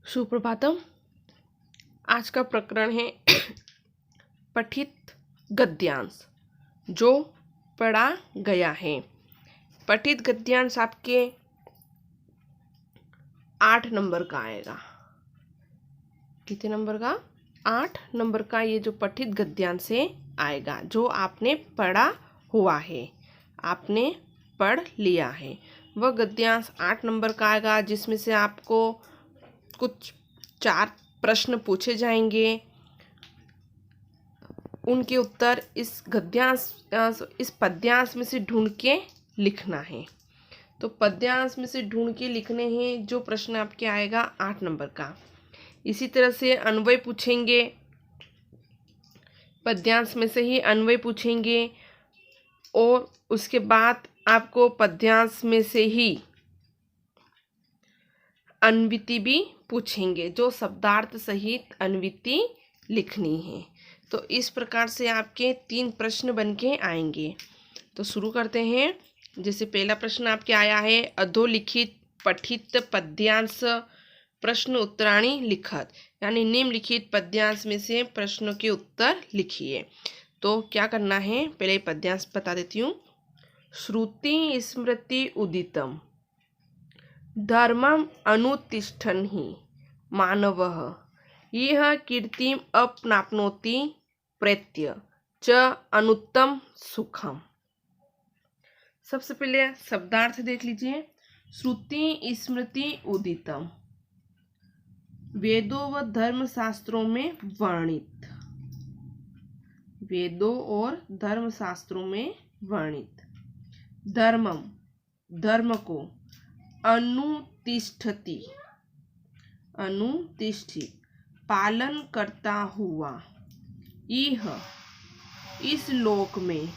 सुप्रभातम। आज का प्रकरण है पठित गद्यांश जो पढ़ा गया है। पठित गद्यांश आपके 8 नंबर का आएगा। कितने नंबर का? 8 नंबर का ये जो पठित गद्यांश से आएगा, जो आपने पढ़ा हुआ है, आपने पढ़ लिया है, वह गद्यांश 8 नंबर का आएगा, जिसमें से आपको कुछ 4 प्रश्न पूछे जाएंगे। उनके उत्तर इस पद्यांश में से ढूंढ के लिखना है। तो पद्यांश में से ढूंढ के लिखने हैं। जो प्रश्न आपके आएगा 8 नंबर का। इसी तरह से अन्वय पूछेंगे, पद्यांश में से ही अन्वय पूछेंगे, और उसके बाद आपको पद्यांश में से ही अन्विति भी पूछेंगे, जो शब्दार्थ सहित अन्विति लिखनी है। तो इस प्रकार से आपके 3 प्रश्न बन के आएंगे। तो शुरू करते हैं। जैसे पहला प्रश्न आपके आया है, अधोलिखित पठित पद्यांश प्रश्न उत्तराणी लिखत, यानी निम्नलिखित पद्यांश में से प्रश्नों के उत्तर लिखिए। तो क्या करना है, पहले पद्यांश बता देती हूँ। श्रुति स्मृति उदितम धर्मम अनुतिष्ठन् हि मानवः यह कीर्तिम अपनाप्नोति प्रेत्य च अनुत्तम सुखम। सबसे पहले शब्दार्थ देख लीजिए। श्रुति स्मृति उदितम, वेदों व धर्मशास्त्रों में वर्णित, वेदों और धर्मशास्त्रों में वर्णित। धर्मम, धर्म को, अनुतिष्ठति, अनुतिष्ठित, पालन करता हुआ, यह इस लोक में,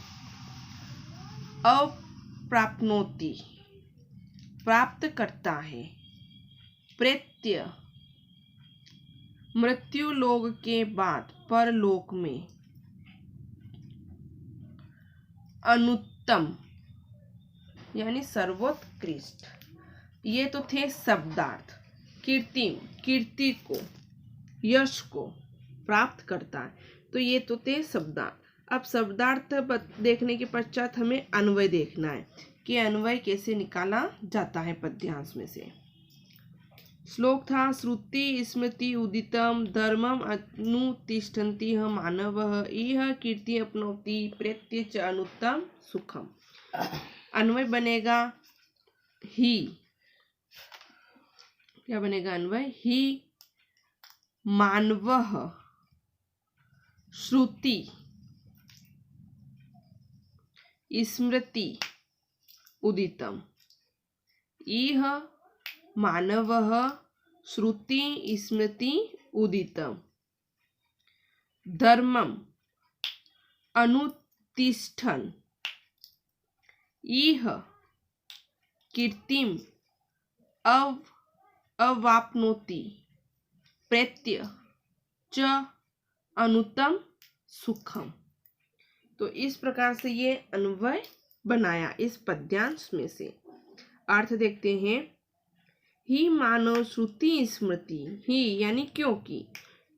अप्राप्नोति, प्राप्त करता है, प्रेत्य, मृत्यु लोक के बाद परलोक में, अनुत्तम यानी सर्वोत्कृष्ट। ये तो थे शब्दार्थ। कीर्ति, कीर्ति को, यश को प्राप्त करता है। तो ये तो थे शब्दार्थ। अब शब्दार्थ देखने के पश्चात हमें अन्वय देखना है कि अन्वय कैसे निकाला जाता है पद्यांश में से। श्लोक था, श्रुति स्मृति उदितम धर्मम अनुतिष्ठन्ति मानवः इह कीर्ति अपनोति प्रेत्य च अनुत्तम सुखम। अन्वय बनेगा ही, क्या बनेगा अन्वय? ही मानवः श्रुति स्मृति उदितम, इह मानवः श्रुति स्मृति उदितम धर्मम अनुतिष्ठन् इह कीर्तिम अवाप्नोति प्रेत्य च अनुत्तम सुखम। तो इस प्रकार से ये अन्वय बनाया इस पद्यांश में से। अर्थ देखते हैं। ही मानव श्रुति स्मृति, ही यानी क्योंकि,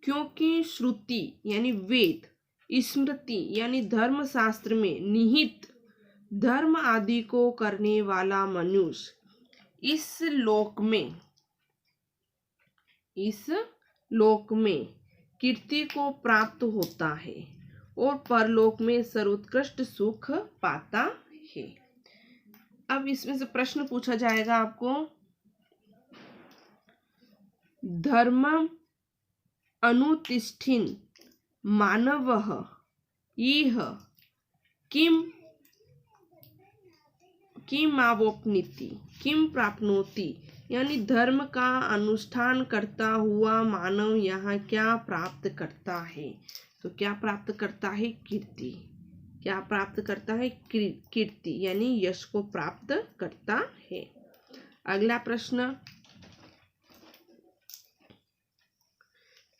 क्योंकि श्रुति यानी वेद, स्मृति यानी धर्मशास्त्र में निहित धर्म आदि को करने वाला मनुष्य इस लोक में कीर्ति को प्राप्त होता है और परलोक में सर्वोत्कृष्ट सुख पाता है। अब इसमें से प्रश्न पूछा जाएगा आपको। धर्मम अनुतिष्ठिन् मानवः इह किम आवोपनीति, किम प्राप्नोति, यानी धर्म का अनुष्ठान करता हुआ मानव यहाँ क्या प्राप्त करता है। तो क्या प्राप्त करता है? कीर्ति। क्या प्राप्त करता है? कीर्ति यानी यश को प्राप्त करता है। अगला प्रश्न,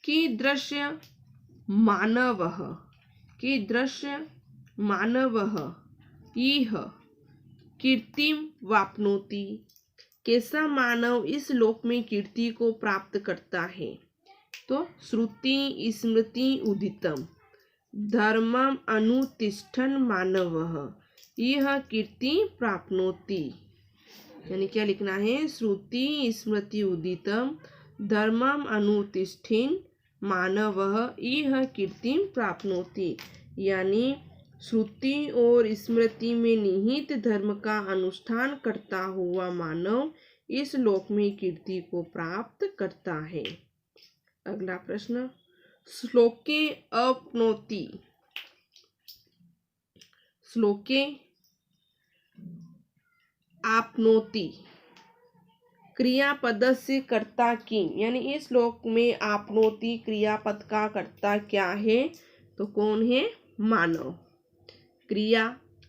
कीदृश्य मानवः इह कीर्तिम वाप्नोति, कैसा मानव इस लोक में कीर्ति को प्राप्त करता है? तो श्रुति स्मृति उदितम धर्मम अनुतिष्ठन मानवः यह कीर्ति प्राप्नोति। यानी क्या लिखना है? श्रुति स्मृति उदितम धर्मम अनुतिष्ठिन मानवः यह कीर्ति प्राप्नोति। यानी श्रुति और स्मृति में निहित धर्म का अनुष्ठान करता हुआ मानव इस लोक में कीर्ति को प्राप्त करता है। अगला प्रश्न, श्लोके अपनोति। श्लोके आपनोति क्रियापद से कर्ता किम। यानी इस श्लोक में आपनोति क्रियापद का कर्ता क्या है? तो कौन है? मानव। क्रिया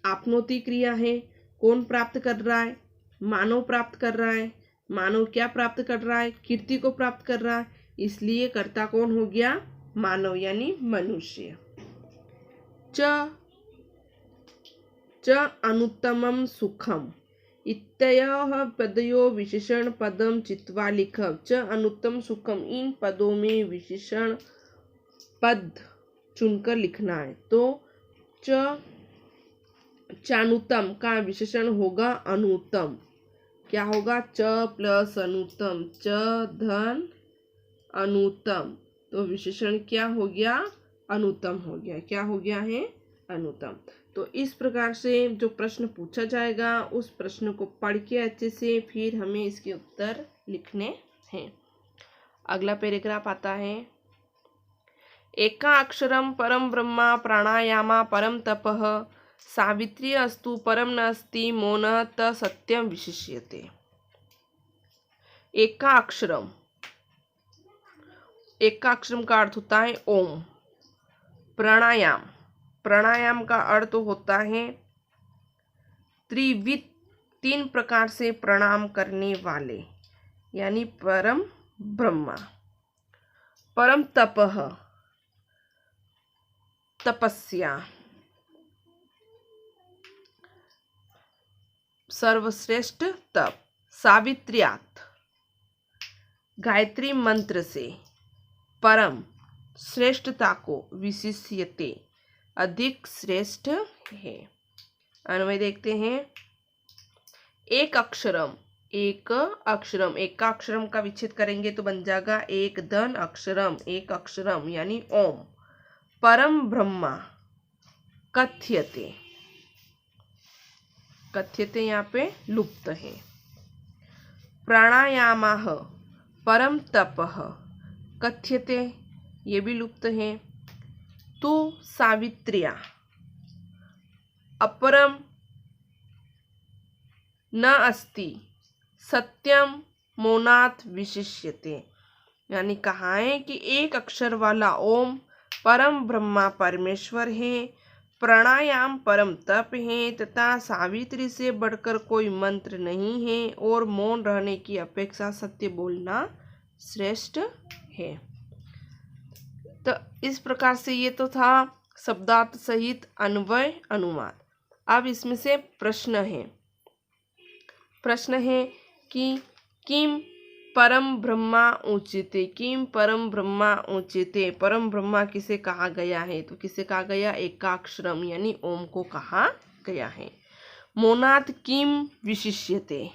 आपनोति क्रिया है, कौन प्राप्त कर रहा है? मानव प्राप्त कर रहा है। मानव क्या प्राप्त कर रहा है? कीर्ति को प्राप्त कर रहा है, इसलिए कर्ता कौन हो गया? मानव यानी मनुष्य। च अनुत्तमम सुखम इत्ययः पदयो विशेषण पदम चित्वा लिखव। च अनुत्तम सुखम, इन पदों में विशेषण पद चुनकर लिखना है। तो चानुत्तम का विशेषण होगा अनुत्तम। क्या होगा? च प्लस अनुत्तम, च धन अनुत्तम, तो विशेषण क्या हो गया? अनुत्तम हो गया। क्या हो गया है? अनुत्तम। तो इस प्रकार से जो प्रश्न पूछा जाएगा उस प्रश्न को पढ़ के अच्छे से फिर हमें इसके उत्तर लिखने हैं। अगला पैराग्राफ आता है, एका अक्षरम परम ब्रह्मा प्राणायामा परम तपः सावित्री अस्तु परम नास्ति मौनः त सत्यम विशिष्यते। एका अक्षरम, एकाक्षरम का अर्थ होता है ओम। प्राणायाम, प्राणायाम का अर्थ होता है त्रिविध, तीन प्रकार से प्रणाम करने वाले, यानी परम ब्रह्मा। परम तपः, तपस्या, सर्वश्रेष्ठ तप। सावित्र्यात्, गायत्री मंत्र से परम श्रेष्ठता को विशिष्यते, अधिक श्रेष्ठ है। अन्वय देखते हैं, एक अक्षरम, एक अक्षरम, एकाक्षरम का विच्छेद करेंगे तो बन जाएगा एक धन अक्षरम, एक अक्षरम यानी ओम। परम ब्रह्मा कथ्यते, कथ्यते यहाँ पे लुप्त है। प्राणायामाः परम तपः कथ्यते, ये भी लुप्त है। तु सावित्र्या अपरम न अस्ति सत्यम मौनात् विशिष्यते। यानी कहा है कि एक अक्षर वाला ओम परम ब्रह्मा परमेश्वर है, प्राणायाम परम तप है तथा सावित्री से बढ़कर कोई मंत्र नहीं है और मौन रहने की अपेक्षा सत्य बोलना श्रेष्ठ है। तो इस प्रकार से ये तो था शब्दार्थ सहित अन्वय अनुवाद। अब इसमें से प्रश्न है, प्रश्न है कि किम परम ब्रह्मा उच्यते, किम परम ब्रह्मा उच्यते, परम ब्रह्मा किसे कहा गया है? तो किसे कहा गया? एकाक्षरम यानी ओम को कहा गया है। मौनात् किम विशिष्यते,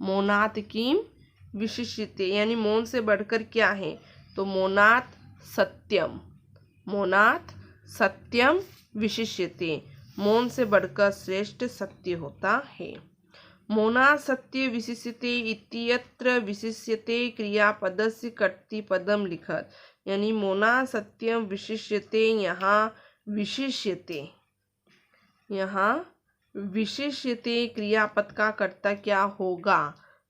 मौनात् किम विशिष्यते यानी मौन से बढ़कर क्या है? तो मौनात् सत्यम, मौनात् सत्यम विशिष्यते, मौन से बढ़कर श्रेष्ठ सत्य होता है। मौना सत्य विशिष्यते इत्यत्र विशिष्यते क्रियापदस्य कर्तृपदम लिखत। यानी मौना सत्यम विशिष्यते, यहाँ विशिष्यते, यहाँ विशिष्यते क्रियापद का कर्ता क्या होगा?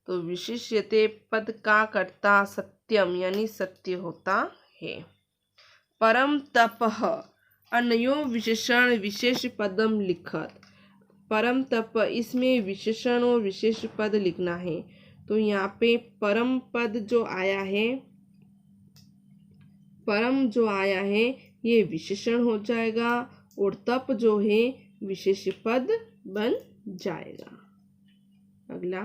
तो विशिष्यते पद का कर्ता सत्यम यानी सत्य होता है। परम तपः अन्यो विशेषण विशेष पदम लिखत। परम तप, इसमें विशेषण और विशेष पद लिखना है। तो यहाँ पे परम पद जो आया है, परम जो आया है ये विशेषण हो जाएगा और तप जो है विशेष पद बन जाएगा। अगला,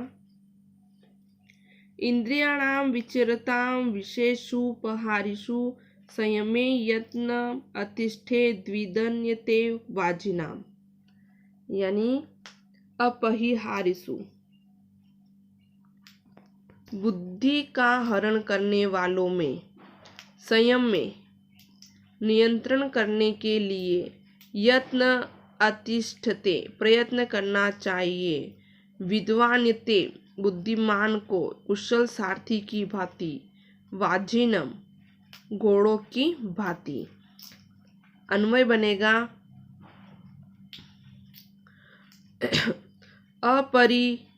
इंद्रियाणां विचरतां विषयेषु पहारिषु संयमे यत्न अतिष्ठे द्विदन्यते वाजिनाम, यानी अपरिहारिषु बुद्धि का हरण करने वालों में संयम में नियंत्रण करने के लिए यत्न अतिष्ठते प्रयत्न करना चाहिए, विद्वान्यते बुद्धिमान को कुशल सारथी की भांति, वाजिनम घोड़ों की भांति। अन्वय बनेगा अपरिहारिषु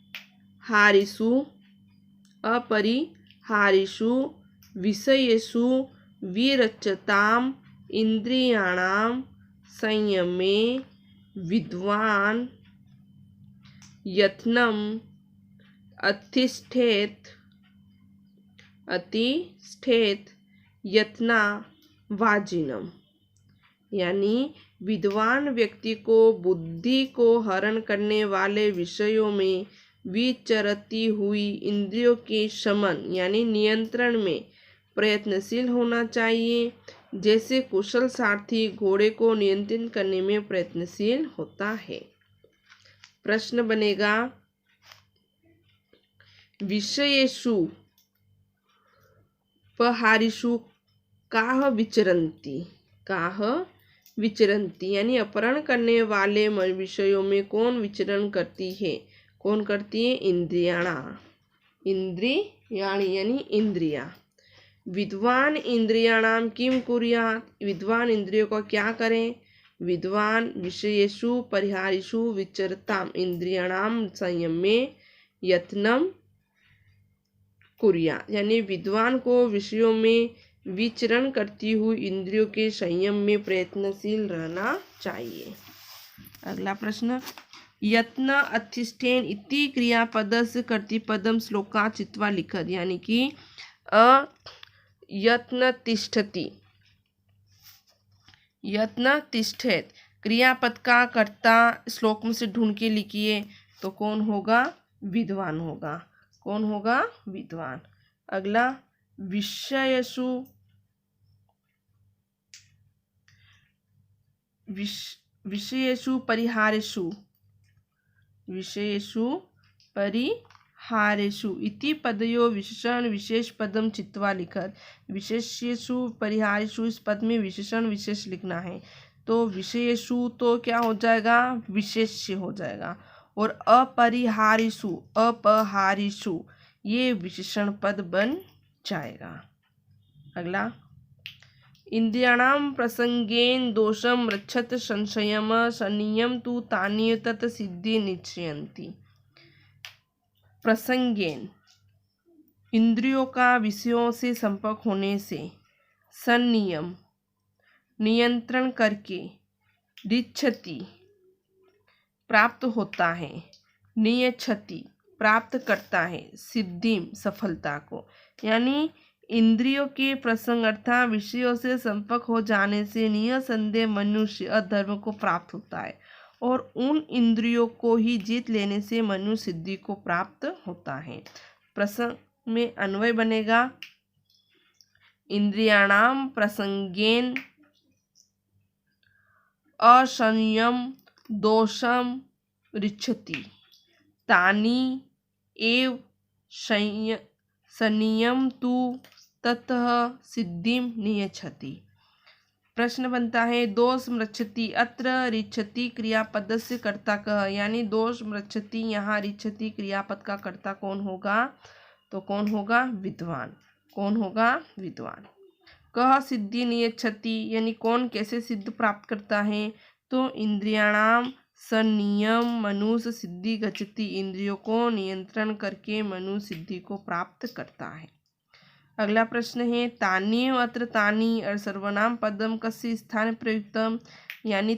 विषयेषु विरचताम इंद्रियाणां संयमे विद्वान यत्नम अतिष्ठेत यत्ना वाजिनम, यानी विद्वान व्यक्ति को बुद्धि को हरण करने वाले विषयों में विचरती हुई इंद्रियों के शमन यानी नियंत्रण में प्रयत्नशील होना चाहिए, जैसे कुशल सारथी घोड़े को नियंत्रित करने में प्रयत्नशील होता है। प्रश्न बनेगा विषयेषु पहारिषु काह विचरन्ति, यानी अपहरण करने वाले विषयों में कौन विचरण करती है? कौन करती है? इंद्रियाणि यानी इंद्रिया। विद्वान इंद्रियाणाम किम कुर्यात्, विद्वान इंद्रियों को क्या करें? विद्वान विषयेषु परिहारिषु विचरताम इंद्रियाणाम संयमे यत्नम कुर्यात्, यानी विद्वान को विषयों में विचरण करती हुई इंद्रियों के संयम में प्रयत्नशील रहना चाहिए। अगला प्रश्न, यत्न अतिष्ठेन इति क्रियापदस्य कर्तृपदम श्लोकात् चित्वा लिखत, यानी कि यत्न तिष्ठेत क्रियापद का कर्ता श्लोक में से ढूंढ के लिखिए, तो कौन होगा? विद्वान होगा। कौन होगा? विद्वान। अगला, विषयेषु परिहारेषु इति पदयो विशेषण विशेष पदम चित्वा लिखत। विशेषेषु परिहारेषु, इस पद में विशेषण विशेष लिखना है, तो विषयेषु तो क्या हो जाएगा? विशेष्य हो जाएगा। और अपहारिषु ये विशेषण पद बन जाएगा। अगला, इंद्रियाणां प्रसंगेन दोषम रक्षत संशयम सनियम तु तानि तत् सिद्धि निश्चयन्ति। प्रसंगेन इंद्रियों का विषयों से संपर्क होने से, संनियम नियंत्रण करके, रिच्छति प्राप्त होता है, नियच्छति प्राप्त करता है, सिद्धि सफलता को, यानी इंद्रियों के प्रसंग अर्थात विषयों से संपर्क हो जाने से निसंदेह मनुष्य अधर्म को प्राप्त होता है, और उन इंद्रियों को ही जीत लेने से मनुष्य सिद्धि को प्राप्त होता है। प्रसंग में अन्वय बनेगा इंद्रियाणाम प्रसंगेन असंयम दोषम रिच्छति तानि एव संयम तु ततः सिद्धिम नियच्छति। प्रश्न बनता है दोष मृच्छति अत्र रिच्छति क्रियापदस्य कर्ता कः, यानी दोष मृच्छति यहाँ रिच्छति क्रियापद का कर्ता कौन होगा? तो कौन होगा? विद्वान। कौन होगा? विद्वान। कः सिद्धि नियच्छति, यानी कौन कैसे सिद्ध प्राप्त करता है? तो इंद्रियाणाम संनियम मनुष्य सिद्धि गच्छति, इंद्रियों को नियंत्रण करके मनुष्य सिद्धि को प्राप्त करता है। अगला प्रश्न है तान्येव अत्र तानि और सर्वनाम पदम कस्य स्थान प्रयुक्तम, यानी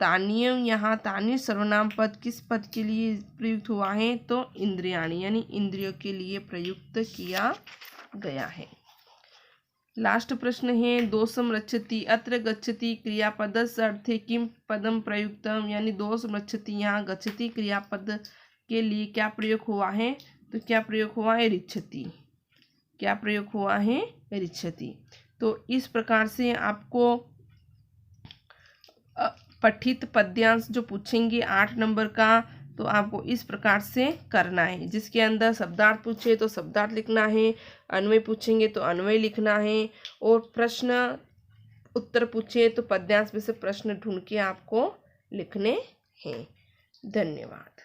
तान्येव यहाँ तानि सर्वनाम पद किस पद के लिए प्रयुक्त हुआ है? तो इंद्रियाणि यानी इंद्रियों के लिए प्रयुक्त किया गया है। लास्ट प्रश्न है दोषम रक्षति अत्र गच्छति क्रियापदस्य अर्थे किम पदम प्रयुक्तम, यानी दोष रक्षति यहाँ गच्छति क्रियापद के लिए क्या प्रयोग हुआ है? तो क्या प्रयोग हुआ है? रिच्छति। क्या प्रयोग हुआ है? रिच्छति। तो इस प्रकार से आपको पठित पद्यांश जो पूछेंगे 8 नंबर का, तो आपको इस प्रकार से करना है। जिसके अंदर शब्दार्थ पूछे तो शब्दार्थ लिखना है, अन्वय पूछेंगे तो अन्वय लिखना है, और प्रश्न उत्तर पूछे तो पद्यांश में से प्रश्न ढूंढ के आपको लिखने हैं। धन्यवाद।